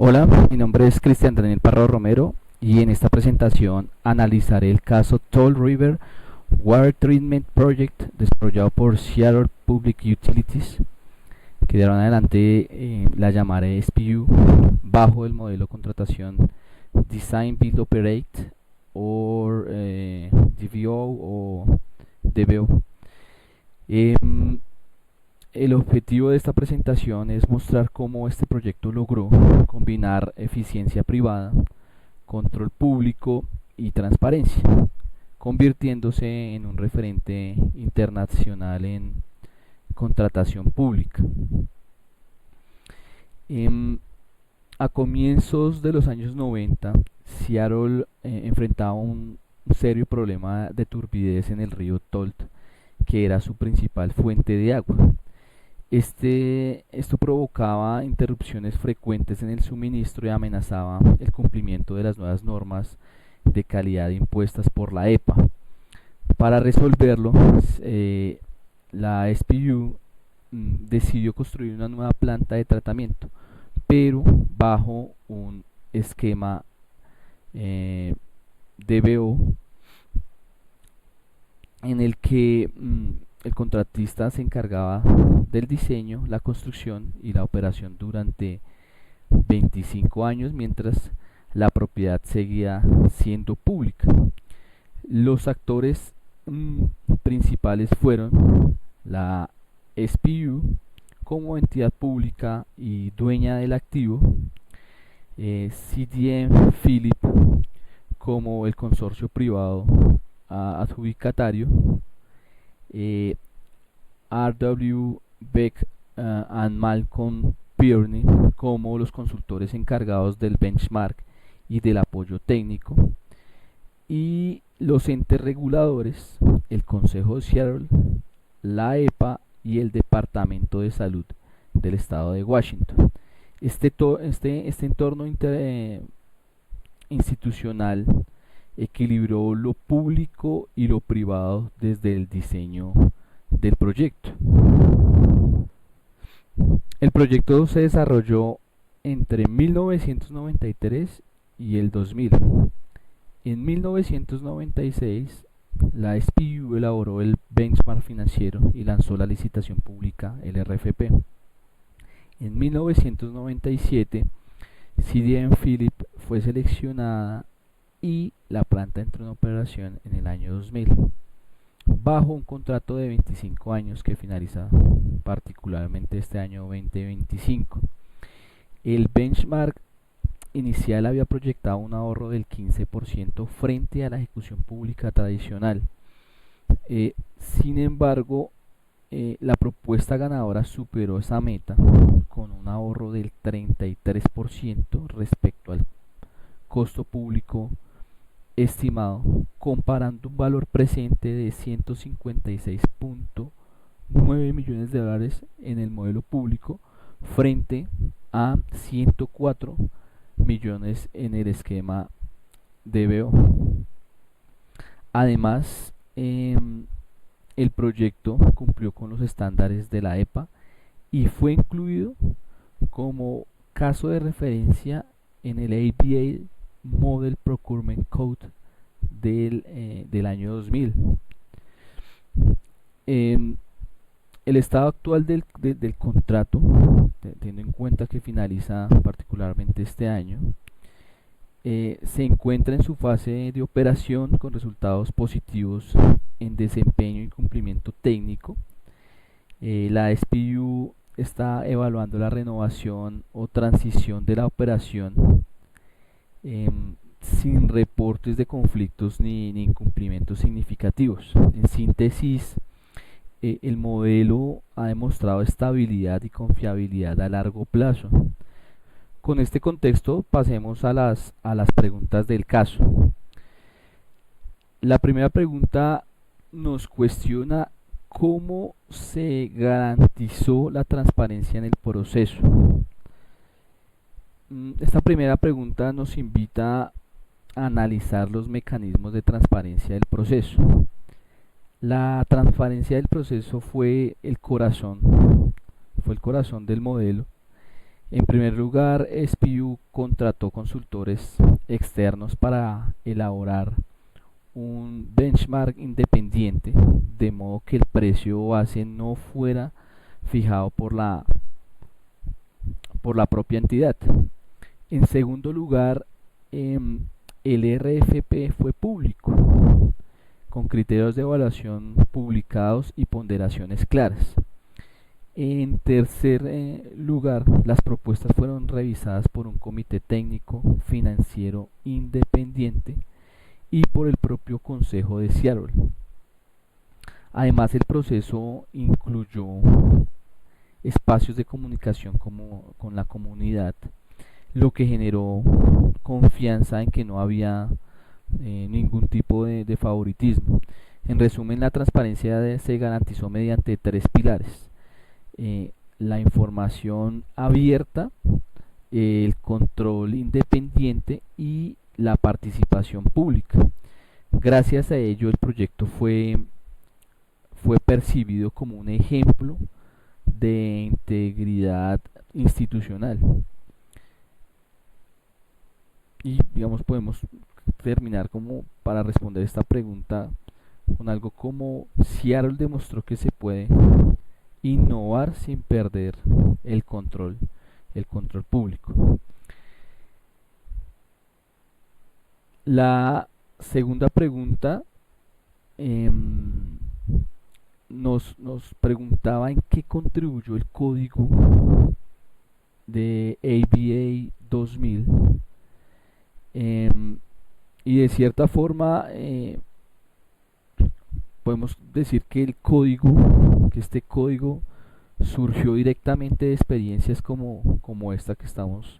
Hola, mi nombre es Cristian Daniel Parra Romero y en esta presentación analizaré el caso Toll River Water Treatment Project desarrollado por Seattle Public Utilities, que de ahora en adelante la llamaré SPU bajo el modelo contratación Design Build Operate o DVO o DBO. Em, el objetivo de esta presentación es mostrar cómo este proyecto logró combinar eficiencia privada, control público y transparencia, convirtiéndose en un referente internacional en contratación pública. Em, a comienzos de los años 90, Seattle enfrentaba un serio problema de turbidez en el río Tolt, que era su principal fuente de agua. Esto provocaba interrupciones frecuentes en el suministro y amenazaba el cumplimiento de las nuevas normas de calidad impuestas por la EPA. Para resolverlo, la SPU decidió construir una nueva planta de tratamiento, pero bajo un esquema DBO en el que el contratista se encargaba del diseño, la construcción y la operación durante 25 años, mientras la propiedad seguía siendo pública. Los actores principales fueron la SPU como entidad pública y dueña del activo, CDM Philip como el consorcio privado adjudicatario, R.W. Beck and Malcolm Pierney como los consultores encargados del benchmark y del apoyo técnico, y los entes reguladores, el Consejo de Seattle, la EPA y el Departamento de Salud del Estado de Washington. Este entorno institucional equilibró lo público y lo privado desde el diseño del proyecto. El proyecto se desarrolló entre 1993 y el 2000. En 1996, la SPU elaboró el benchmark financiero y lanzó la licitación pública, el RFP. En 1997, CDM Philip fue seleccionada y la planta entró en operación en el año 2000, bajo un contrato de 25 años que finaliza particularmente este año 2025. El benchmark inicial había proyectado un ahorro del 15% frente a la ejecución pública tradicional. Sin embargo, la propuesta ganadora superó esa meta con un ahorro del 33% respecto al costo público estimado, comparando un valor presente de 156.9 millones de dólares en el modelo público frente a 104 millones en el esquema DBO. Además, el proyecto cumplió con los estándares de la EPA y fue incluido como caso de referencia en el ABA Model Procurement Code del año 2000. El estado actual del contrato, teniendo en cuenta que finaliza particularmente este año, se encuentra en su fase de operación con resultados positivos en desempeño y cumplimiento técnico. La SPU está evaluando la renovación o transición de la operación sin reportes de conflictos ni incumplimientos significativos. En síntesis, el modelo ha demostrado estabilidad y confiabilidad a largo plazo. Con este contexto, pasemos a las preguntas del caso. La primera pregunta nos cuestiona cómo se garantizó la transparencia en el proceso. Esta primera pregunta nos invita a analizar los mecanismos de transparencia del proceso. La transparencia del proceso fue el corazón del modelo, En primer lugar, SPU contrató consultores externos para elaborar un benchmark independiente, de modo que el precio base no fuera fijado por la propia entidad. En segundo lugar, el RFP fue público, con criterios de evaluación publicados y ponderaciones claras. En tercer lugar, las propuestas fueron revisadas por un comité técnico financiero independiente y por el propio Consejo de Seattle. Además, el proceso incluyó espacios de comunicación con la comunidad, lo que generó confianza en que no había ningún tipo de favoritismo. En resumen, la transparencia se garantizó mediante tres pilares: la información abierta, el control independiente y la participación pública. Gracias a ello, el proyecto fue percibido como un ejemplo de integridad institucional. Y digamos, podemos terminar como para responder esta pregunta con algo como: Seattle demostró que se puede innovar sin perder el control público. La segunda pregunta eh, nos preguntaba en qué contribuyó el código de ABA 2000, y de cierta forma podemos decir que este código surgió directamente de experiencias como esta que estamos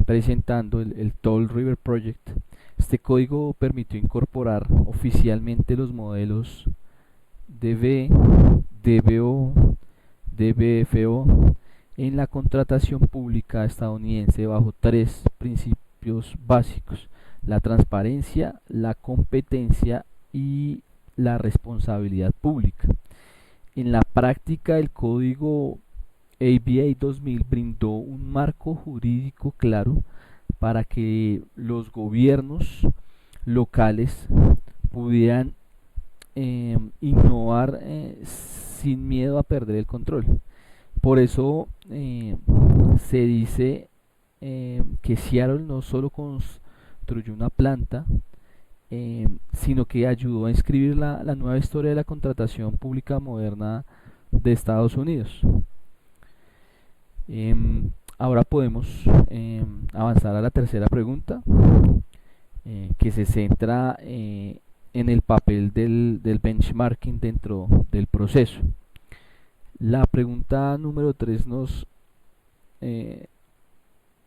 presentando, el Toll River Project. Este código permitió incorporar oficialmente los modelos DB, DBO, DBFO en la contratación pública estadounidense bajo tres principios básicos: la transparencia, la competencia y la responsabilidad pública. En la práctica, el código ABA 2000 brindó un marco jurídico claro para que los gobiernos locales pudieran innovar sin miedo a perder el control. Por eso se dice que Seattle no solo construyó una planta, sino que ayudó a escribir la nueva historia de la contratación pública moderna de Estados Unidos. Ahora podemos avanzar a la tercera pregunta, que se centra en el papel del benchmarking dentro del proceso. La pregunta número 3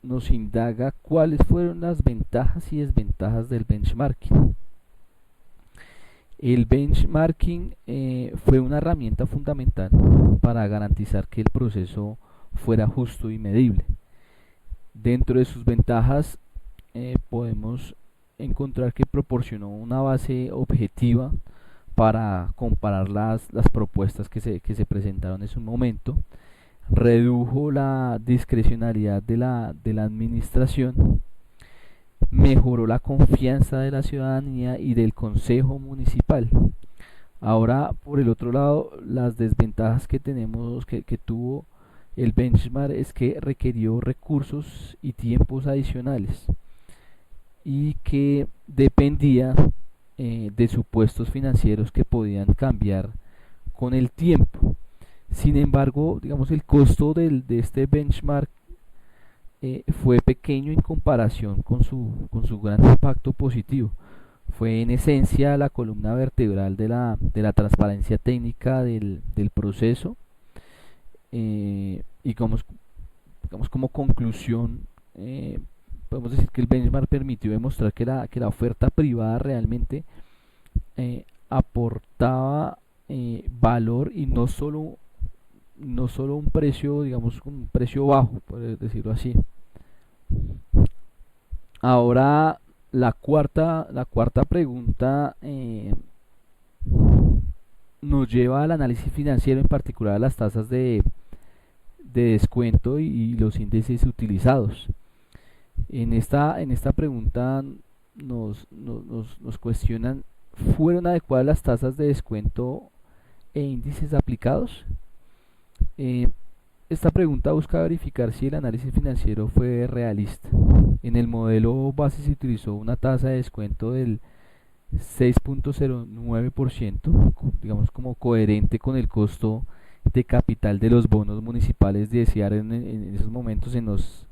nos indaga cuáles fueron las ventajas y desventajas del benchmarking. El benchmarking fue una herramienta fundamental para garantizar que el proceso fuera justo y medible. Dentro de sus ventajas podemos encontrar que proporcionó una base objetiva para comparar las propuestas que se presentaron en su momento, redujo la discrecionalidad de la administración, mejoró la confianza de la ciudadanía y del consejo municipal. Ahora, por el otro lado, las desventajas que tuvo el benchmark es que requirió recursos y tiempos adicionales y que dependía de supuestos financieros que podían cambiar con el tiempo. Sin embargo, digamos, el costo de este benchmark fue pequeño en comparación con su gran impacto positivo. Fue en esencia la columna vertebral de la transparencia técnica del proceso, y como conclusión, podemos decir que el benchmark permitió demostrar que la oferta privada realmente aportaba valor, y no solo un precio, digamos, un precio bajo, por decirlo así. Ahora la cuarta pregunta nos lleva al análisis financiero, en particular a las tasas de de descuento y los índices utilizados. En esta pregunta nos cuestionan: ¿fueron adecuadas las tasas de descuento e índices aplicados? Eh, Esta pregunta busca verificar si el análisis financiero fue realista. En el modelo base se utilizó una tasa de descuento del 6.09%, digamos como coherente con el costo de capital de los bonos municipales de Seattle en esos momentos, en los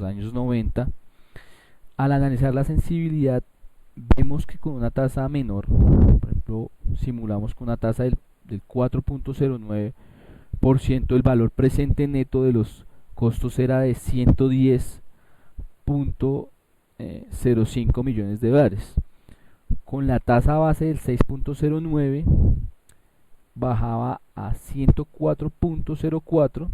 años 90. Al analizar la sensibilidad, vemos que con una tasa menor, por ejemplo, simulamos con una tasa del 4.09%, el valor presente neto de los costos era de 110.05 millones de dólares. Con la tasa base del 6.09 bajaba a 104.04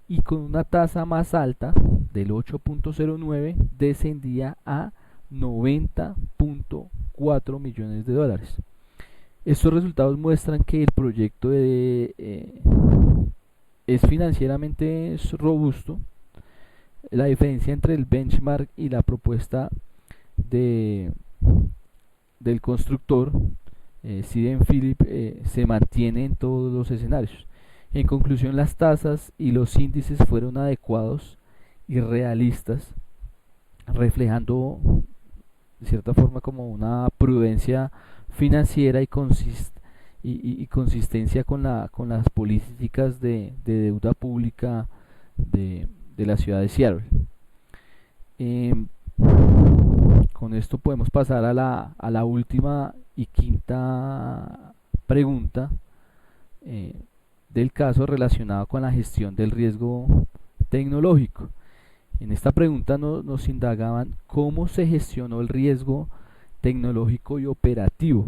y con una tasa más alta del 8.09 descendía a 90.4 millones de dólares. Estos resultados muestran que el proyecto es financieramente robusto. La diferencia entre el benchmark y la propuesta de, del constructor, Siden Philip, se mantiene en todos los escenarios. En conclusión, las tasas y los índices fueron adecuados y realistas, reflejando de cierta forma como una prudencia financiera y consistencia con las políticas de deuda pública de la ciudad de Seattle. Em, con esto podemos pasar a la última y quinta pregunta del caso, relacionado con la gestión del riesgo tecnológico. En esta pregunta nos indagaban cómo se gestionó el riesgo tecnológico y operativo.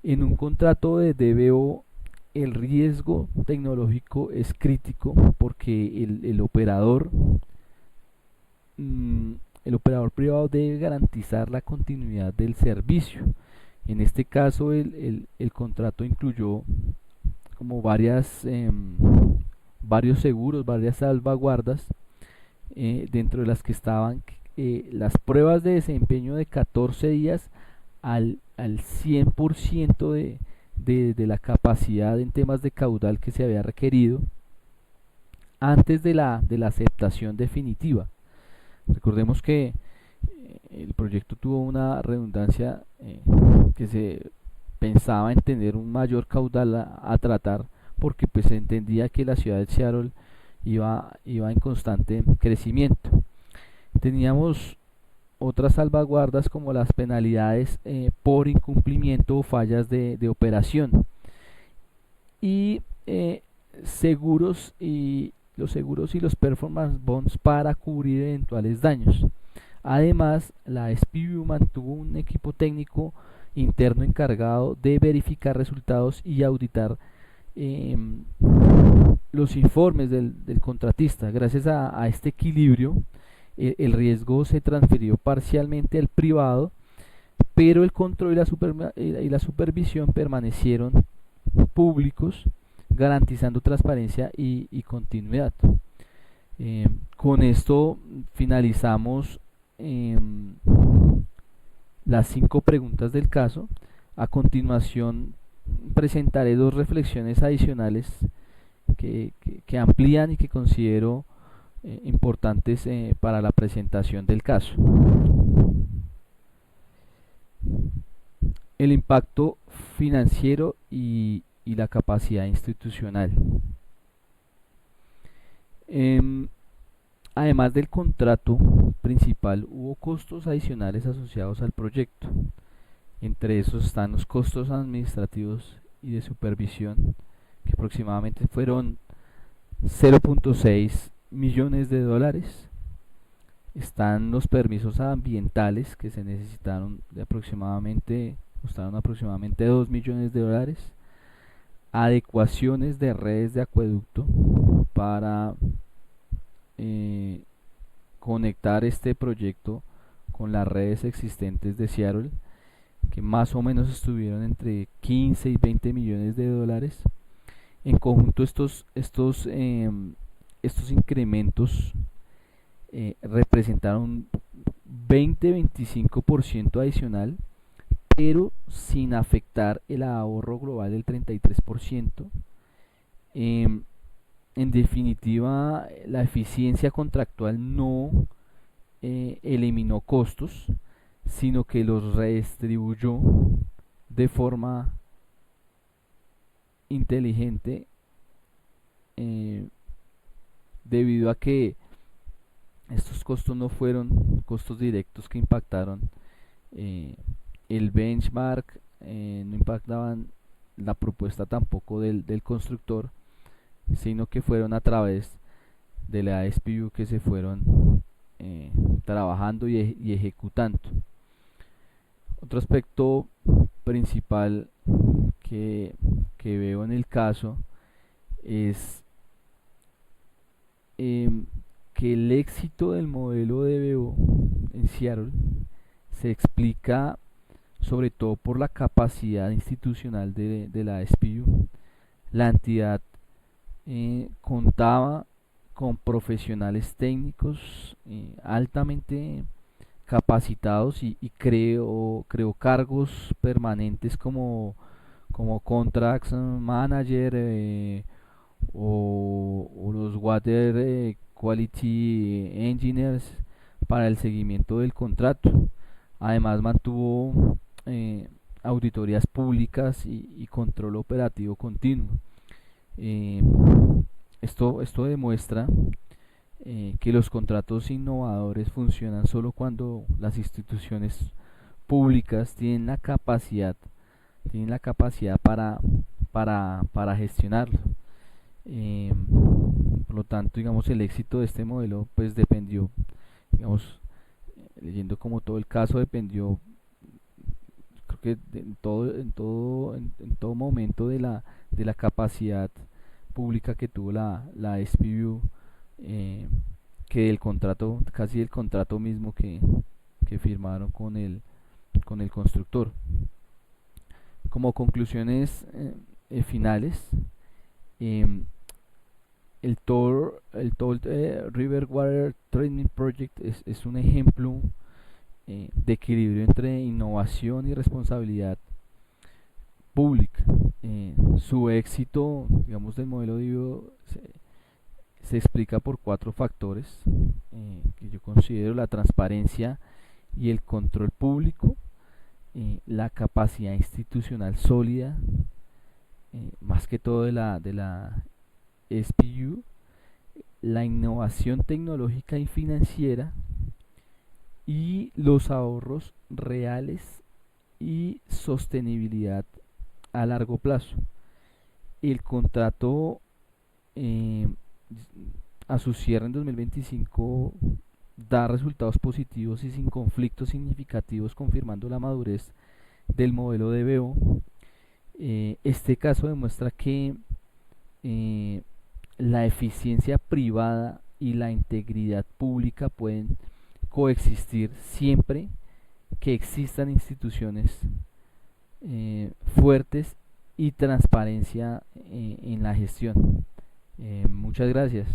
En un contrato de DBO, el riesgo tecnológico es crítico porque el operador privado debe garantizar la continuidad del servicio. En este caso, el contrato incluyó como varios seguros, varias salvaguardas, dentro de las que estaban las pruebas de desempeño de 14 días al 100% de la capacidad en temas de caudal que se había requerido antes de la aceptación definitiva. Recordemos que el proyecto tuvo una redundancia, que se pensaba en tener un mayor caudal a tratar, porque pues se entendía que la ciudad de Seattle iba en constante crecimiento. Teníamos otras salvaguardas como las penalidades por incumplimiento o fallas de operación, y seguros y los performance bonds para cubrir eventuales daños. Además, la SPVU mantuvo un equipo técnico interno encargado de verificar resultados y auditar los informes del contratista. Gracias a este equilibrio, el riesgo se transfirió parcialmente al privado, pero el control y la supervisión permanecieron públicos, garantizando transparencia y continuidad. Con esto finalizamos las 5 preguntas del caso. A continuación presentaré 2 reflexiones adicionales que amplían y que considero importantes para la presentación del caso. El impacto financiero y la capacidad institucional. Además del contrato principal, hubo costos adicionales asociados al proyecto. Entre esos están los costos administrativos y de supervisión, que aproximadamente fueron 0.6 millones de dólares. Están los permisos ambientales, que se necesitaron costaron aproximadamente 2 millones de dólares. Adecuaciones de redes de acueducto para conectar este proyecto con las redes existentes de Seattle, que más o menos estuvieron entre 15 y 20 millones de dólares. En conjunto, estos estos incrementos representaron un 20-25% adicional, pero sin afectar el ahorro global del 33%. Em, en definitiva, la eficiencia contractual no eliminó costos, sino que los redistribuyó de forma inteligente, eh, debido a que estos costos no fueron costos directos que impactaron eh, el benchmark, no impactaban la propuesta tampoco del constructor, sino que fueron a través de la SPU que se fueron trabajando y ejecutando. Otro aspecto principal que, que veo en el caso es que el éxito del modelo de BO en Seattle se explica sobre todo por la capacidad institucional de la SPU. La entidad contaba con profesionales técnicos altamente capacitados y creó cargos permanentes como Contracts Manager, o los Water Quality Engineers para el seguimiento del contrato. Además mantuvo auditorías públicas y control operativo continuo. Eh, esto demuestra que los contratos innovadores funcionan solo cuando las instituciones públicas tienen la capacidad para gestionarlo. Eh, por lo tanto, digamos, el éxito de este modelo pues dependió, digamos, leyendo como todo el caso, dependió, creo que en todo momento de la capacidad pública que tuvo la SPU, eh, que del contrato, casi del contrato mismo que firmaron con el constructor. Como conclusiones finales, em, el River Water Treatment Project es un ejemplo de equilibrio entre innovación y responsabilidad pública. Su éxito, digamos, del modelo DIVO se explica por cuatro factores que yo considero: la transparencia y el control público, la capacidad institucional sólida, más que todo de la SPU, la innovación tecnológica y financiera, y los ahorros reales y sostenibilidad a largo plazo. El contrato eh, a su cierre en 2025 da resultados positivos y sin conflictos significativos, confirmando la madurez del modelo de BO. Este caso demuestra que la eficiencia privada y la integridad pública pueden coexistir siempre que existan instituciones fuertes y transparencia en la gestión. Muchas gracias.